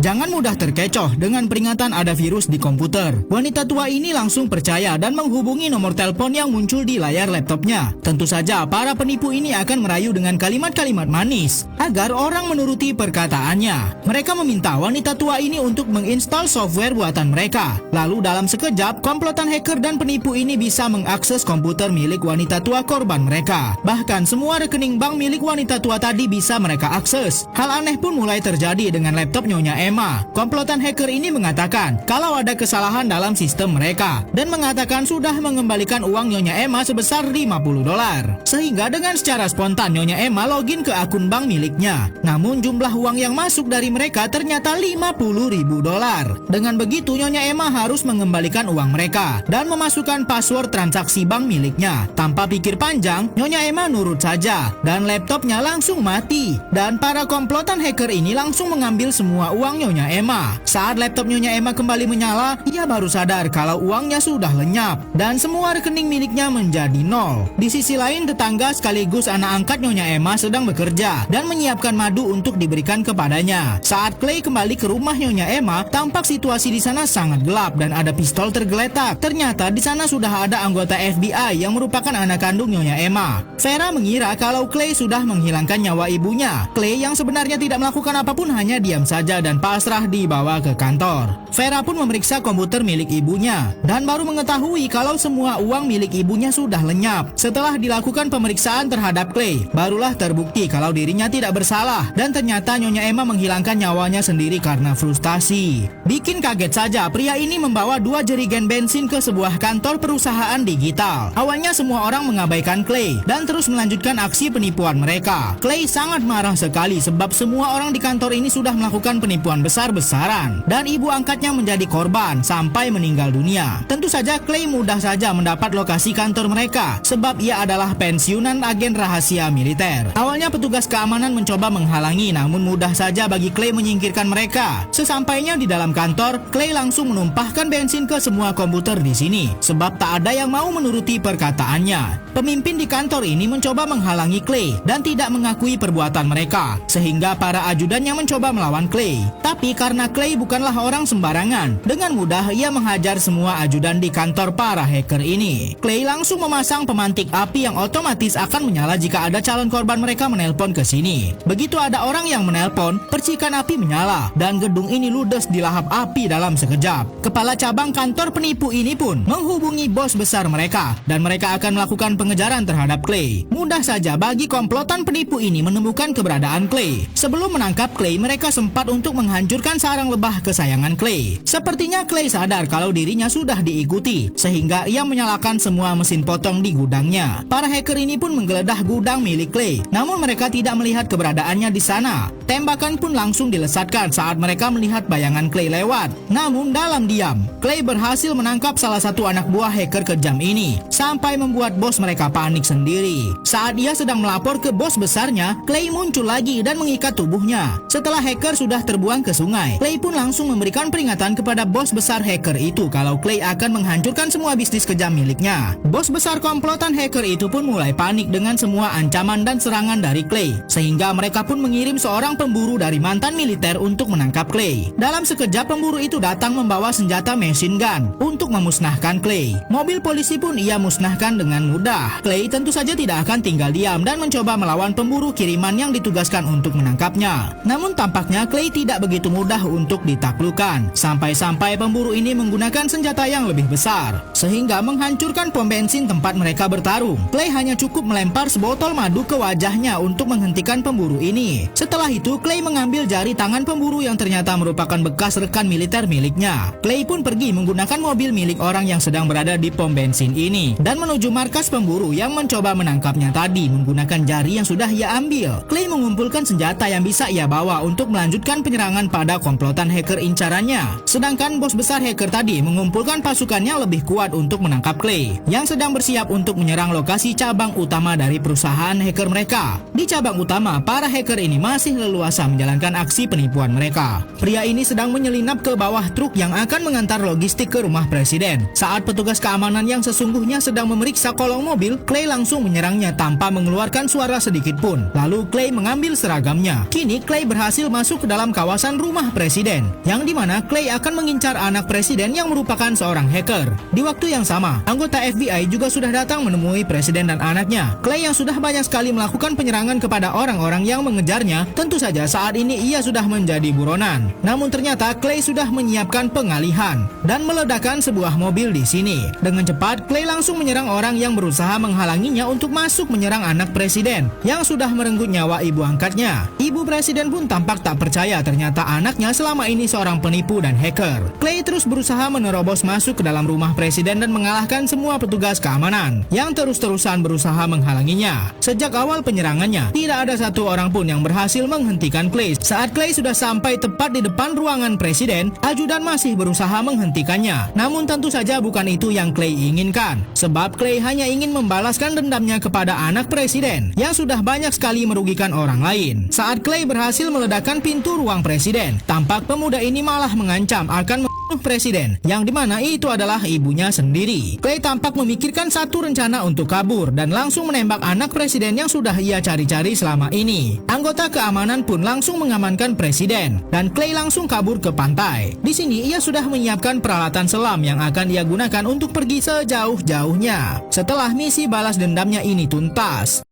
Jangan mudah terkecoh dengan peringatan ada virus di komputer. Wanita tua ini langsung percaya dan menghubungi nomor telepon yang muncul di layar laptopnya. Tentu saja para penipu ini akan merayu dengan kalimat-kalimat manis agar orang menuruti perkataannya. Mereka meminta wanita tua ini untuk menginstal software buatan mereka. Lalu dalam sekejap, komplotan hacker dan penipu ini bisa mengakses komputer milik wanita tua korban mereka. Bahkan semua rekening bank milik wanita tua tadi bisa mereka akses. Hal aneh pun mulai terjadi dengan laptop Nyonya Emma. Komplotan hacker ini mengatakan kalau ada kesalahan dalam sistem mereka dan mengatakan sudah mengembalikan uang Nyonya Emma sebesar $50. Sehingga dengan secara spontan Nyonya Emma login ke akun bank miliknya. Namun jumlah uang yang masuk dari mereka ternyata $50.000. Dengan begitu Nyonya Emma harus mengembalikan uang mereka dan memasukkan password transaksi bank miliknya. Tanpa pikir panjang, Nyonya Emma nurut saja dan laptopnya langsung mati. Dan para komplotan hacker ini langsung mengambil semua uang Nyonya Emma. Saat laptop Nyonya Emma kembali menyala, ia baru sadar kalau uangnya sudah lenyap dan semua rekening miliknya menjadi nol. Di sisi lain, tetangga sekaligus anak angkat Nyonya Emma sedang bekerja dan menyiapkan madu untuk diberikan kepadanya. Saat Clay kembali ke rumah Nyonya Emma, tampak situasi di sana sangat gelap dan ada pistol tergeletak. Ternyata di sana sudah ada anggota FBI yang merupakan anak kandung Nyonya Emma. Vera mengira kalau Clay sudah menghilangkan nyawa ibunya. Clay yang sebenarnya tidak melakukan apapun hanya diam saja dan pasrah dibawa ke kantor. Vera pun memeriksa komputer milik ibunya dan baru mengetahui kalau semua uang milik ibunya sudah lenyap. Setelah dilakukan pemeriksaan terhadap Clay, barulah terbukti kalau dirinya tidak bersalah dan ternyata Nyonya Emma menghilangkan nyawanya sendiri karena frustasi. Bikin kaget saja, pria ini membawa 2 jerigen bensin ke sebuah kantor perusahaan digital. Awalnya semua orang mengabaikan Clay dan terus melanjutkan aksi penipuan mereka. Clay sangat marah sekali sebab semua orang di kantor ini sudah melakukan penipuan besar-besaran dan ibu angkatnya menjadi korban sampai meninggal dunia. Tentu saja Clay mudah saja mendapat lokasi kantor mereka sebab ia adalah pensiunan agen rahasia militer. Awalnya petugas keamanan mencoba menghalangi, namun mudah saja bagi Clay menyingkirkan mereka. Sesampainya di dalam kantor, Clay langsung menumpahkan bensin ke semua komputer di sini sebab tak ada yang mau menuruti perkataannya. Pemimpin di kantor ini mencoba menghalangi Clay dan tidak mengakui perbuatan mereka, sehingga para ajudannya mencoba melawan Clay. Tapi karena Clay bukanlah orang sembarangan, dengan mudah ia menghajar semua ajudan di kantor para hacker ini. Clay langsung memasang pemantik api yang otomatis akan menyala jika ada calon korban mereka menelpon ke sini. Begitu ada orang yang menelpon, percikan api menyala dan gedung ini ludes dilahap api dalam sekejap. Kepala cabang kantor penipu ini pun menghubungi bos besar mereka dan mereka akan melakukan pengejaran terhadap Clay. Mudah saja bagi komplotan penipu ini menemukan keberadaan Clay. Sebelum menangkap Clay, mereka sempat untuk menghancurkan sarang lebah kesayangan Clay. Sepertinya Clay sadar kalau dirinya sudah diikuti, sehingga ia menyalakan semua mesin potong di gudangnya. Para hacker ini pun menggeledah gudang milik Clay, namun mereka tidak melihat keberadaannya di sana. Tembakan pun langsung dilesatkan saat mereka melihat bayangan Clay lewat. Namun dalam diam, Clay berhasil menangkap salah satu anak buah hacker kejam ini, sampai membuat bos mereka panik sendiri. Saat ia sedang melapor ke bos besarnya, Clay muncul lagi dan mengikat tubuhnya. Setelah hacker sudah terbuang ke sungai, Clay pun langsung memberikan peringatan kepada bos besar hacker itu kalau Clay akan menghancurkan semua bisnis kejam miliknya. Bos besar komplotan hacker itu pun mulai panik dengan semua ancaman dan serangan dari Clay, sehingga mereka pun mengirim seorang pemburu dari mantan militer untuk menangkap Clay. Dalam sekejap pemburu itu datang membawa senjata machine gun untuk memusnahkan Clay. Mobil polisi pun ia musnahkan dengan mudah. Clay tentu saja tidak akan tinggal diam dan mencoba melawan pemburu kiriman yang ditugaskan untuk menangkapnya. Namun tampaknya Clay tidak begitu mudah untuk ditaklukkan. Sampai-sampai pemburu ini menggunakan senjata yang lebih besar, sehingga menghancurkan pom bensin tempat mereka bertarung. Clay hanya cukup melempar sebotol madu ke wajahnya untuk menghentikan pemburu ini. Setelah itu Clay mengambil jari tangan pemburu yang ternyata merupakan bekas rekan militer miliknya. Clay pun pergi menggunakan mobil milik orang yang sedang berada di pom bensin ini dan menuju markas pemburu yang mencoba menangkapnya tadi menggunakan jari yang sudah ia ambil. Clay mengumpulkan senjata yang bisa ia bawa untuk melanjutkan penyerangan pada komplotan hacker incarannya. Sedangkan bos besar hacker tadi mengumpulkan pasukannya lebih kuat untuk menangkap Clay yang sedang bersiap untuk menyerang lokasi cabang utama dari perusahaan hacker mereka. Di cabang utama, para hacker ini masih leluasa menjalankan aksi penipuan mereka. Pria ini sedang menyelinap ke bawah truk yang akan mengantar logistik ke rumah presiden. Saat petugas keamanan yang sesungguhnya sedang memeriksa kolong mobil, Clay langsung menyerangnya tanpa mengeluarkan suara sedikit pun. Lalu Clay mengambil seragamnya. Kini Clay berhasil masuk ke dalam kawasan depan rumah presiden, yang dimana Clay akan mengincar anak presiden yang merupakan seorang hacker. Di waktu yang sama, anggota FBI juga sudah datang menemui presiden dan anaknya. Clay yang sudah banyak sekali melakukan penyerangan kepada orang-orang yang mengejarnya, tentu saja saat ini ia sudah menjadi buronan. Namun ternyata Clay sudah menyiapkan pengalihan dan meledakkan sebuah mobil di sini. Dengan cepat, Clay langsung menyerang orang yang berusaha menghalanginya untuk masuk menyerang anak presiden yang sudah merenggut nyawa ibu angkatnya. Ibu presiden pun tampak tak percaya ternyata anaknya selama ini seorang penipu dan hacker. Clay terus berusaha menerobos masuk ke dalam rumah presiden dan mengalahkan semua petugas keamanan yang terus-terusan berusaha menghalanginya. Sejak awal penyerangannya, tidak ada satu orang pun yang berhasil menghentikan Clay. Saat Clay sudah sampai tepat di depan ruangan presiden, ajudan masih berusaha menghentikannya. Namun tentu saja bukan itu yang Clay inginkan, sebab Clay hanya ingin membalaskan dendamnya kepada anak presiden yang sudah banyak sekali merugikan orang lain. Saat Clay berhasil meledakkan pintu ruang presiden, tampak pemuda ini malah mengancam akan membunuh presiden, yang dimana itu adalah ibunya sendiri. Clay tampak memikirkan satu rencana untuk kabur dan langsung menembak anak presiden yang sudah ia cari-cari selama ini. Anggota keamanan pun langsung mengamankan presiden dan Clay langsung kabur ke pantai. Di sini ia sudah menyiapkan peralatan selam yang akan ia gunakan untuk pergi sejauh-jauhnya setelah misi balas dendamnya ini tuntas.